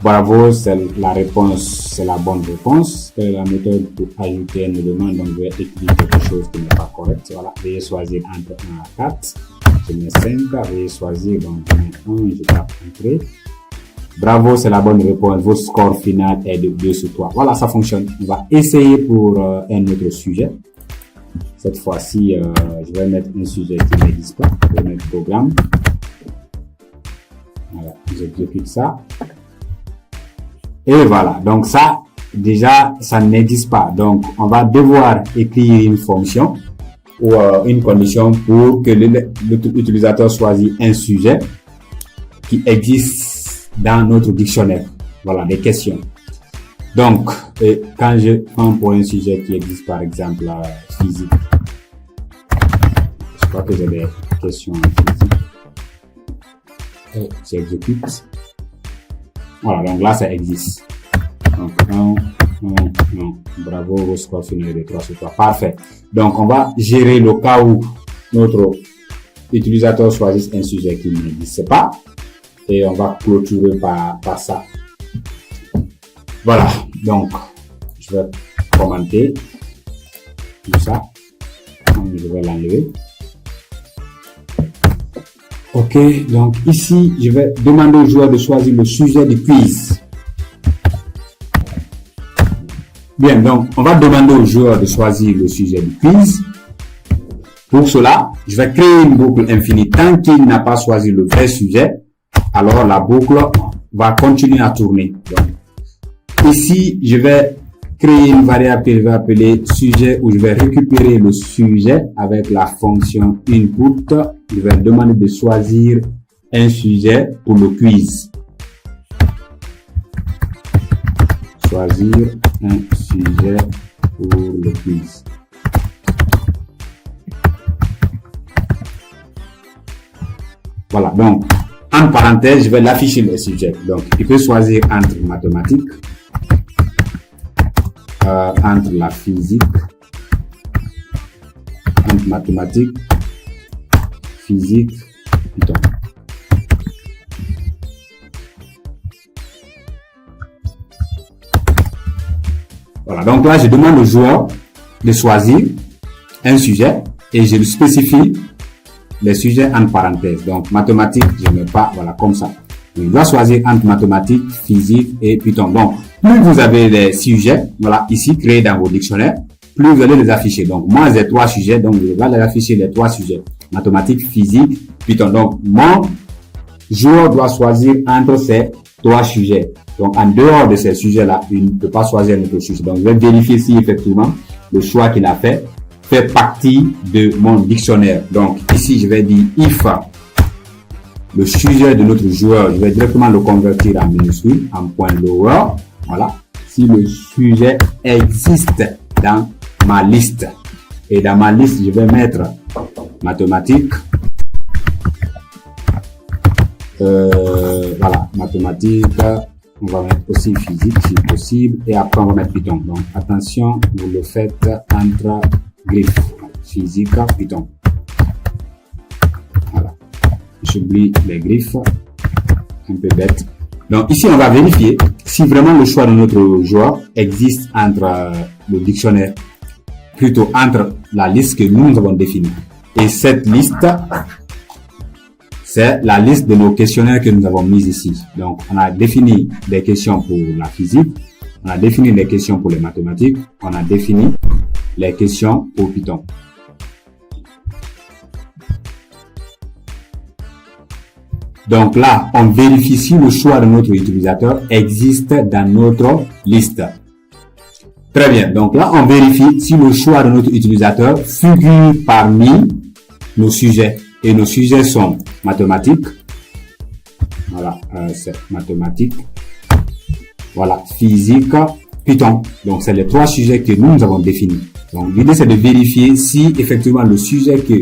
Bravo, c'est la réponse, c'est la bonne réponse. Quelle est la méthode pour ajouter une demande? Donc, je vais écrire quelque chose qui n'est pas correct. Voilà. Veuillez choisir entre 1 à 4. Je mets 5. Veuillez choisir, donc je mets 1, je tape entrée. Bravo, c'est la bonne réponse. Votre score final est de 2 sur 3. Voilà, ça fonctionne. On va essayer pour un autre sujet. Cette fois-ci, je vais mettre un sujet qui n'existe pas. Je vais mettre programme. Voilà, j'exécute ça. Et voilà. Donc ça, déjà, ça n'existe pas. Donc, on va devoir écrire une fonction ou une condition pour que l'utilisateur choisisse un sujet qui existe dans notre dictionnaire. Voilà, des questions. Donc, quand je prends pour un sujet qui existe, par exemple, physique, je crois que j'ai des questions en physique. Et j'exécute. Voilà, donc là, ça existe. Donc, non. Bravo, vos scores finaux de 3 sur 3. Parfait. Donc, on va gérer le cas où notre utilisateur choisit un sujet qui n'existe pas. Et on va clôturer par ça. Voilà. Donc, je vais commenter tout ça. Donc, je vais l'enlever. Ok. Donc, ici, je vais demander au joueur de choisir le sujet du quiz. Bien. Donc, on va demander au joueur de choisir le sujet du quiz. Pour cela, je vais créer une boucle infinie. Tant qu'il n'a pas choisi le vrai sujet, alors la boucle va continuer à tourner. Donc, ici, je vais créer une variable que je vais appeler sujet où je vais récupérer le sujet avec la fonction input. Je vais demander de choisir un sujet pour le quiz. Choisir un sujet pour le quiz. Voilà, donc, en parenthèse, je vais l'afficher le sujet. Donc, il peut choisir entre mathématiques, entre la physique, entre mathématiques, physique, Python. Voilà, donc là, je demande au joueur de choisir un sujet et je lui spécifie les sujets en parenthèse. Donc, mathématiques, je ne mets pas, voilà, comme ça. Il doit choisir entre mathématiques, physique et Python. Donc, plus vous avez les sujets, voilà, ici, créés dans vos dictionnaires, plus vous allez les afficher. Donc, moi, j'ai 3 sujets, donc je vais les afficher les 3 sujets. Mathématiques, physique, Python. Donc, mon joueur doit choisir entre ces 3 sujets. Donc, en dehors de ces sujets-là, il ne peut pas choisir un autre sujet. Donc, je vais vérifier si effectivement le choix qu'il a fait partie de mon dictionnaire. Donc, ici, je vais dire if le sujet de notre joueur, je vais directement le convertir en minuscule, en point lower. Voilà. Si le sujet existe dans ma liste. Et dans ma liste, je vais mettre mathématiques. Voilà, mathématiques. On va mettre aussi physique si possible. Et après, on va mettre Python. Donc, attention, vous le faites entre griffes. Physique, Python. Voilà. J'oublie les griffes. Un peu bête. Donc, ici, on va vérifier si vraiment le choix de notre joueur existe entre le dictionnaire, plutôt entre la liste que nous avons définie. Et cette liste, c'est la liste de nos questionnaires que nous avons mis ici. Donc, on a défini des questions pour la physique, on a défini des questions pour les mathématiques, on a défini les questions pour Python. Donc là, on vérifie si le choix de notre utilisateur existe dans notre liste. Très bien. Donc là, on vérifie si le choix de notre utilisateur figure parmi nos sujets. Et nos sujets sont mathématiques. Voilà, c'est mathématiques. Voilà, physique, Python. Donc, c'est les 3 sujets que nous avons définis. Donc, l'idée, c'est de vérifier si effectivement le sujet que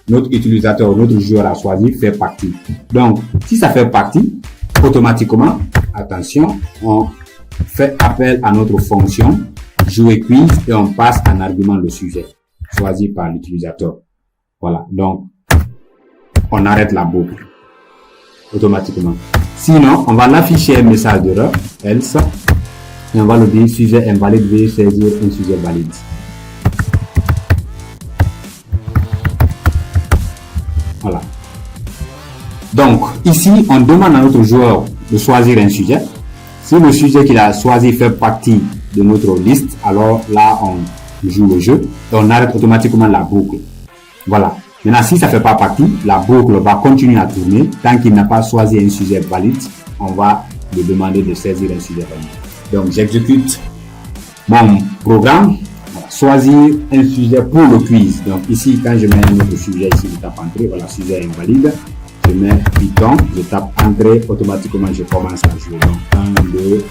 notre utilisateur, notre joueur a choisi fait partie. Donc, si ça fait partie, automatiquement, attention, on fait appel à notre fonction jouer quiz et on passe en argument le sujet choisi par l'utilisateur. Voilà, donc on arrête la boucle automatiquement. Sinon, on va l'afficher un message d'erreur, else, et on va le dire sujet invalide, veuillez saisir un sujet valide. Voilà. Donc, ici, on demande à notre joueur de choisir un sujet. Si le sujet qu'il a choisi fait partie de notre liste, alors là, on joue le jeu et on arrête automatiquement la boucle. Voilà. Maintenant, si ça ne fait pas partie, la boucle va continuer à tourner. Tant qu'il n'a pas choisi un sujet valide, on va lui demander de saisir un sujet valide. Donc, j'exécute mon programme. Voilà, choisir un sujet pour le quiz. Donc, ici, quand je mets un autre sujet, ici, je tape entrée. Voilà, sujet invalide. Je mets Python, je tape entrée. Automatiquement, je commence à jouer. Donc, 1, 2,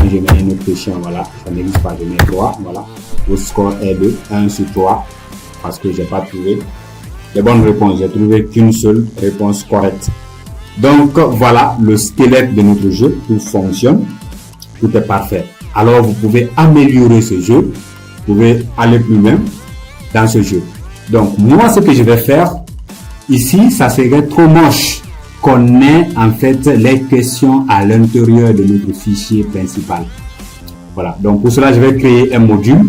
je mets une autre question. Voilà, ça n'existe pas. Je mets 3. Voilà, le score est de 1 sur 3 parce que je n'ai pas trouvé les bonnes réponses. J'ai trouvé qu'une seule réponse correcte. Donc, voilà le squelette de notre jeu. Tout fonctionne. Tout est parfait. Alors, vous pouvez améliorer ce jeu. Vous pouvez aller plus loin dans ce jeu. Donc, moi, ce que je vais faire ici, ça serait trop moche qu'on ait en fait les questions à l'intérieur de notre fichier principal. Voilà. Donc, pour cela, je vais créer un module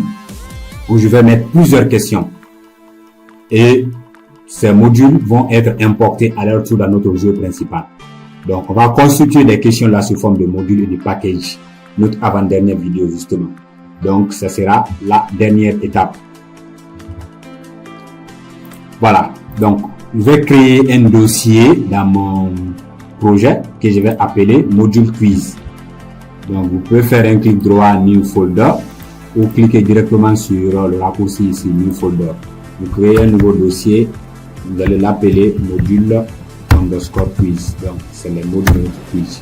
où je vais mettre plusieurs questions. Et ces modules vont être importés à leur tour dans notre jeu principal. Donc, on va constituer des questions là sous forme de modules et de package. Notre avant-dernière vidéo, justement. Donc, ça sera la dernière étape. Voilà. Donc, je vais créer un dossier dans mon projet que je vais appeler module quiz. Donc, vous pouvez faire un clic droit New Folder ou cliquer directement sur le raccourci ici New Folder. Vous créez un nouveau dossier. Vous allez l'appeler module underscore quiz. Donc, c'est le module quiz.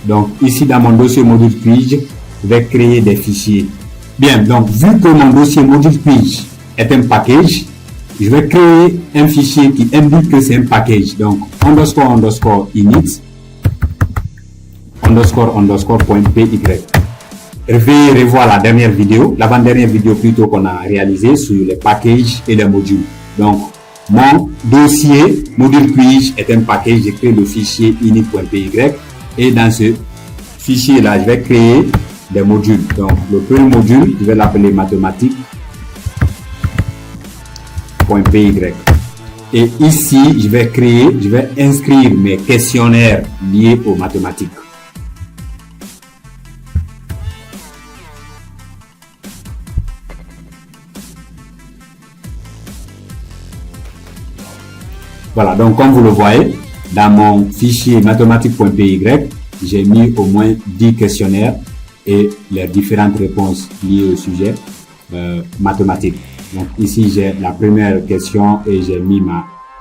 Donc, ici, dans mon dossier module quiz, je vais créer des fichiers. Bien, donc, vu que mon dossier module quiz est un package, je vais créer un fichier qui indique que c'est un package. Donc, underscore init, underscore.py. Veuillez revoir la dernière vidéo, l'avant-dernière vidéo plutôt qu'on a réalisée sur les packages et les modules. Donc, mon dossier module quiz est un package. J'ai créé le fichier init.py et dans ce fichier là, je vais créer des modules. Donc, le premier module, je vais l'appeler mathématiques.py. Et ici, je vais inscrire mes questionnaires liés aux mathématiques. Voilà, donc comme vous le voyez, dans mon fichier mathématiques.py, j'ai mis au moins 10 questionnaires et les différentes réponses liées au sujet mathématiques. Donc ici, j'ai la première question et j'ai mis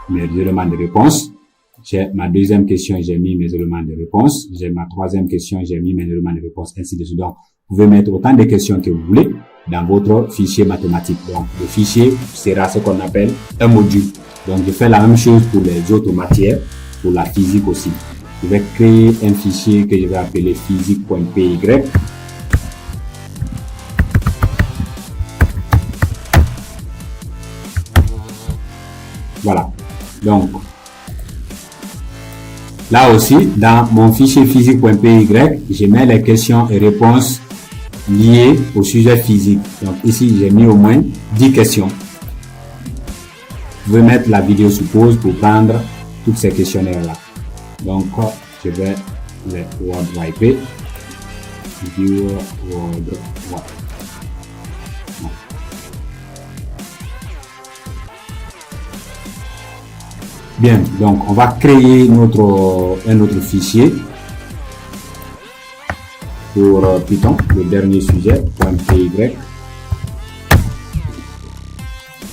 mes éléments de réponse. J'ai ma deuxième question et j'ai mis mes éléments de réponse. J'ai ma troisième question et j'ai mis mes éléments de réponse, ainsi de suite. Donc, vous pouvez mettre autant de questions que vous voulez dans votre fichier mathématique. Donc, le fichier sera ce qu'on appelle un module. Donc, je fais la même chose pour les autres matières, pour la physique aussi. Je vais créer un fichier que je vais appeler physique.py. Voilà. Donc, Là aussi, dans mon fichier physique.py, je mets les questions et réponses liées au sujet physique. Donc ici, j'ai mis au moins 10 questions. Je vais mettre la vidéo sous pause pour prendre tous ces questionnaires-là. Donc, je vais les word wiper. View word wipe. Bien, donc on va créer un autre fichier pour Python, le dernier sujet, .py.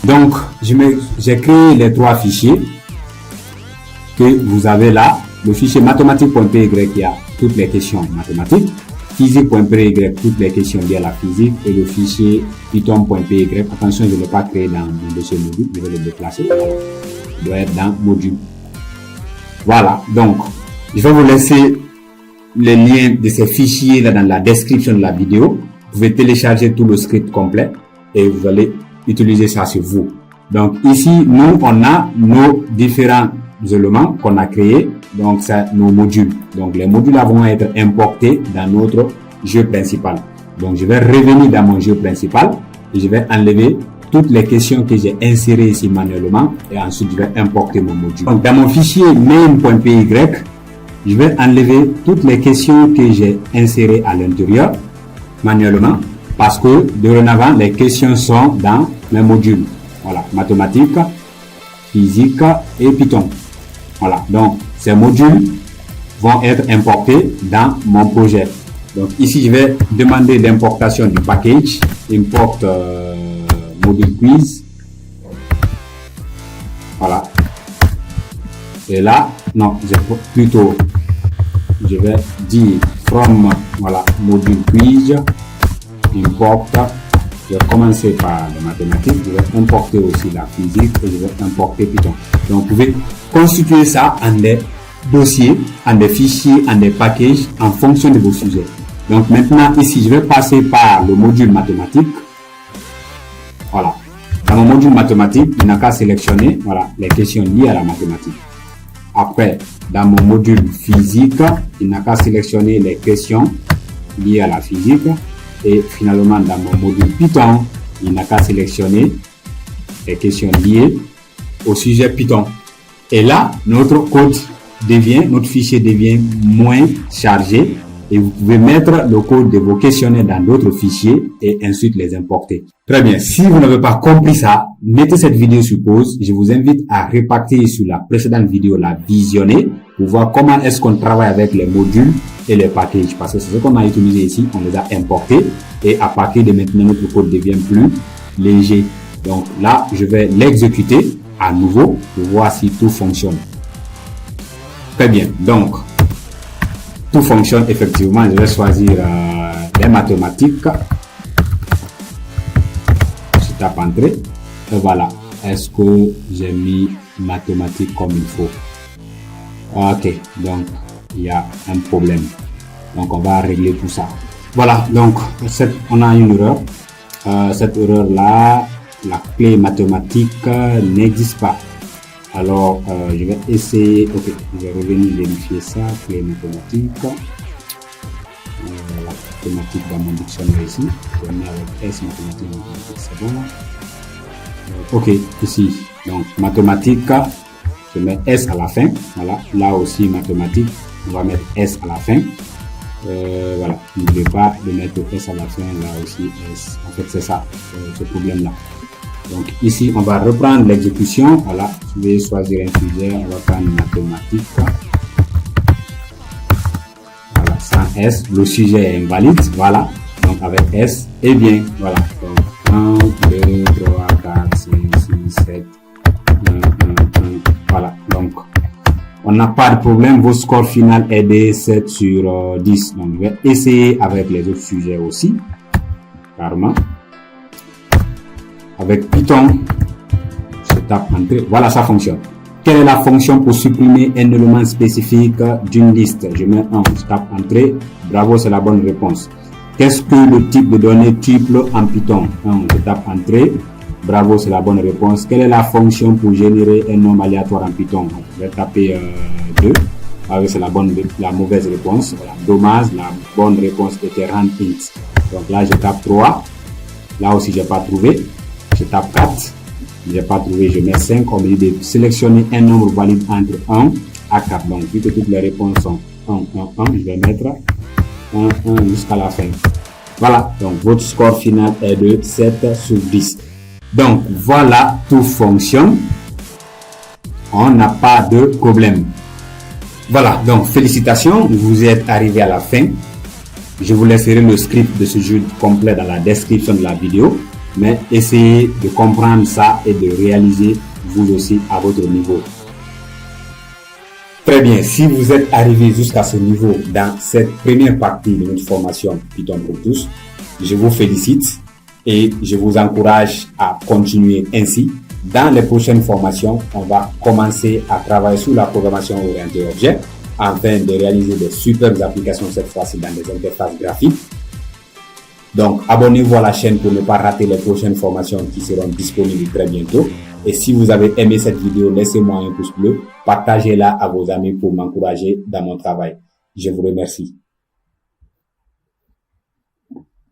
Donc, j'ai créé les trois fichiers que vous avez là. Le fichier mathématiques.py qui a toutes les questions mathématiques, physique.py toutes les questions liées à la physique, et le fichier python.py. Attention, je ne l'ai pas créé dans mon dossier module, je vais le déplacer. Il doit être dans module. Voilà, donc je vais vous laisser les liens de ces fichiers là dans la description de la vidéo. Vous pouvez télécharger tout le script complet et vous allez utiliser ça sur vous. Donc ici, nous, on a nos différents éléments qu'on a créés. Donc c'est nos modules. Donc les modules vont être importés dans notre jeu principal. Donc je vais revenir dans mon jeu principal et je vais enlever toutes les questions que j'ai insérées ici manuellement et ensuite je vais importer mon module. Donc dans mon fichier main.py, je vais enlever toutes les questions que j'ai insérées à l'intérieur manuellement parce que dorénavant les questions sont dans mes modules. Voilà, mathématiques, physique et Python. Voilà, donc ces modules vont être importés dans mon projet. Donc ici je vais demander l'importation du package import module quiz. Voilà. Et là, non, je vais dire from, voilà, module quiz, import. Je vais commencer par les mathématiques, je vais importer aussi la physique et je vais importer Python. Donc, vous pouvez constituer ça en des dossiers, en des fichiers, en des packages en fonction de vos sujets. Donc, maintenant, ici, je vais passer par le module mathématique. Voilà. Dans mon module mathématique, il n'a qu'à sélectionner, voilà, les questions liées à la mathématique. Après, dans mon module physique, il n'a qu'à sélectionner les questions liées à la physique. Et finalement, dans mon module Python, il n'a qu'à sélectionner les questions liées au sujet Python. Et là, notre fichier devient moins chargé. Et vous pouvez mettre le code de vos questionnaires dans d'autres fichiers et ensuite les importer. Très bien. Si vous n'avez pas compris ça, mettez cette vidéo sur pause. Je vous invite à repartir sur la précédente vidéo, la visionner, pour voir comment est-ce qu'on travaille avec les modules et les packages. Parce que c'est ce qu'on a utilisé ici. On les a importés et à partir de maintenant, notre code devient plus léger. Donc là, je vais l'exécuter à nouveau pour voir si tout fonctionne. Très bien. Donc, tout fonctionne effectivement. Je vais choisir les mathématiques. Je tape entrée. Et voilà. Est-ce que j'ai mis mathématiques comme il faut? Ok. Donc, il y a un problème. Donc, on va régler tout ça. Voilà. Donc, on a une erreur. Cette erreur-là, la clé mathématique n'existe pas. Alors, je vais essayer, ok, je vais revenir vérifier ça, clé mathématique. La mathématique dans mon dictionnaire ici, je mets avec S mathématique, c'est bon. Ok, ici, donc mathématique, je mets S à la fin, voilà, là aussi mathématique, on va mettre S à la fin. Voilà, n'oubliez pas de mettre S à la fin, là aussi S, en fait c'est ça, ce problème-là. Donc ici, on va reprendre l'exécution. Voilà, je vais choisir un sujet. On va prendre mathématiques. Voilà, sans S, le sujet est invalide. Voilà, donc avec S, et bien, voilà. Donc 1, 2, 3, 4, 5, 6, 7, 1, 1, 1. Voilà, donc on n'a pas de problème. Vos scores final est de 7 sur 10. Donc je vais essayer avec les autres sujets aussi. Carrément. Avec Python, je tape entrée. Voilà, ça fonctionne. Quelle est la fonction pour supprimer un élément spécifique d'une liste? Je mets 1, je tape entrée. Bravo, c'est la bonne réponse. Qu'est-ce que le type de données tuple en Python? 1, je tape entrée. Bravo, c'est la bonne réponse. Quelle est la fonction pour générer un nombre aléatoire en Python? Je vais taper 2. Ah oui, c'est la mauvaise réponse. Voilà. Dommage, la bonne réponse était rand int. Donc là, je tape 3. Là aussi, j'ai pas trouvé. Je tape 4. J'ai pas trouvé, je mets 5. On me dit de sélectionner un nombre valide entre 1 à 4. Donc, vu que toutes les réponses sont 1, 1, 1, je vais mettre 1, 1 jusqu'à la fin. Voilà. Donc, votre score final est de 7 sur 10. Donc, voilà, tout fonctionne. On n'a pas de problème. Voilà. Donc, félicitations. Vous êtes arrivé à la fin. Je vous laisserai le script de ce jeu complet dans la description de la vidéo, mais essayez de comprendre ça et de réaliser vous aussi à votre niveau. Très bien, si vous êtes arrivé jusqu'à ce niveau dans cette première partie de notre formation Python pour tous, je vous félicite et je vous encourage à continuer ainsi. Dans les prochaines formations, on va commencer à travailler sur la programmation orientée objet, afin de réaliser des superbes applications cette fois-ci dans des interfaces graphiques. Donc, abonnez-vous à la chaîne pour ne pas rater les prochaines formations qui seront disponibles très bientôt. Et si vous avez aimé cette vidéo, laissez-moi un pouce bleu, partagez-la à vos amis pour m'encourager dans mon travail. Je vous remercie.